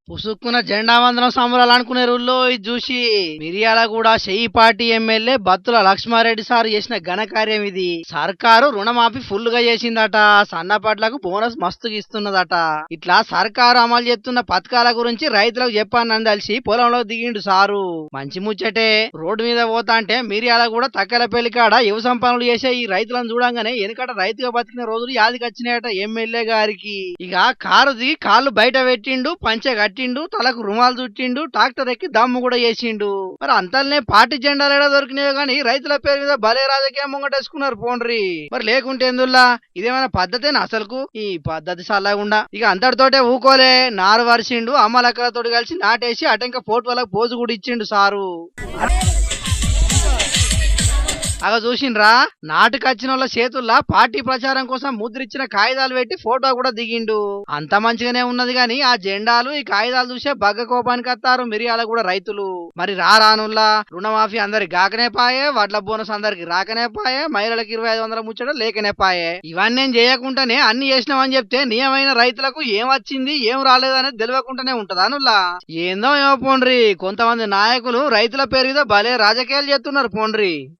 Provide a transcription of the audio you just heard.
పుసుక్కున జెండా వందనం సంబరాలు అనుకునే రోజుల్లో ఇది చూసి మిరియాల కూడా party MLA Bathula Lakshma Reddy sir చేసిన ఘనకార్యం ఇది. సర్కారు రుణమాఫీ ఫుల్ గా చేసిందట. సన్నపట్లకు బోనస్ మస్తుగా ఇస్తున్నదట. ఇట్లా సర్కారు అమలు చేస్తున్న పథకాల గురించి రైతులకు చెప్పానని తెలిసి పొలంలో దిగిండు సారు. మంచి ముచ్చటే. రోడ్డు మీద పోతా అంటే మిరియాల కూడా తక్కల పెళ్లికాడ వ్యవసాయం పనులు చేసే ఈ రైతులను చూడంగానే వెనుకట రైతుగా బతికిన రోజులు యాదికి వచ్చినాయట ఎమ్మెల్యే గారికి. ఇక కారు దిగి కాళ్ళు బయట పెట్టిండు, పంచె కట్టిండు, తలకు రుమాలు చుట్టిండు, ట్రాక్టర్ ఎక్కి దమ్ము కూడా చేసిండు. మరి అంతల్నే పార్టీ జెండాలు ఎడ దొరికినాయో గానీ రైతుల పేరు మీద భలే రాజకీయం ముంగటేసుకున్నారు పోండ్రి. మరి లేకుంటే ఎందుల్లా ఇదేమైనా పద్ధతేనా అసలుకు? ఈ పద్ధతి సల్లగుండా ఇక అంతటితోటే ఊకోలే. నారు వరిసిండు, అమ్మలక్కలతోటి కలిసి నాటేసి అటెంక ఫోటో వాళ్ళకి పోజు కూడా ఇచ్చిండు సారు. అగ చూసిండ్రా, నాటుకొచ్చిన వాళ్ళ చేతుల్లో పార్టీ ప్రచారం కోసం ముద్రిచ్చిన కాగితాలు పెట్టి ఫోటో కూడా దిగిండు. అంత మంచిగానే ఉన్నది గాని ఆ జెండాలు ఈ కాగితాలు చూసే బగ్గ కోపానికి వస్తారు మిరియాల కూడా రైతులు. మరి రానుల్లా రుణమాఫీ అందరికి గాకనే పాయే, వడ్ల బోనస్ అందరికి రాకనే పాయే, మహిళలకు 2500 ముచ్చట లేకనే పాయే. ఇవన్నీ చేయకుండానే అన్ని చేసినామని చెప్తే నియమైన రైతులకు ఏం వచ్చింది ఏం రాలేదనేది తెలియకుండానే ఉంటదా నుల్లా? ఏందో ఏమో పోండ్రి, కొంతమంది నాయకులు రైతుల పేరు మీద భలే రాజకీయాలు చేస్తున్నారు పోండ్రి.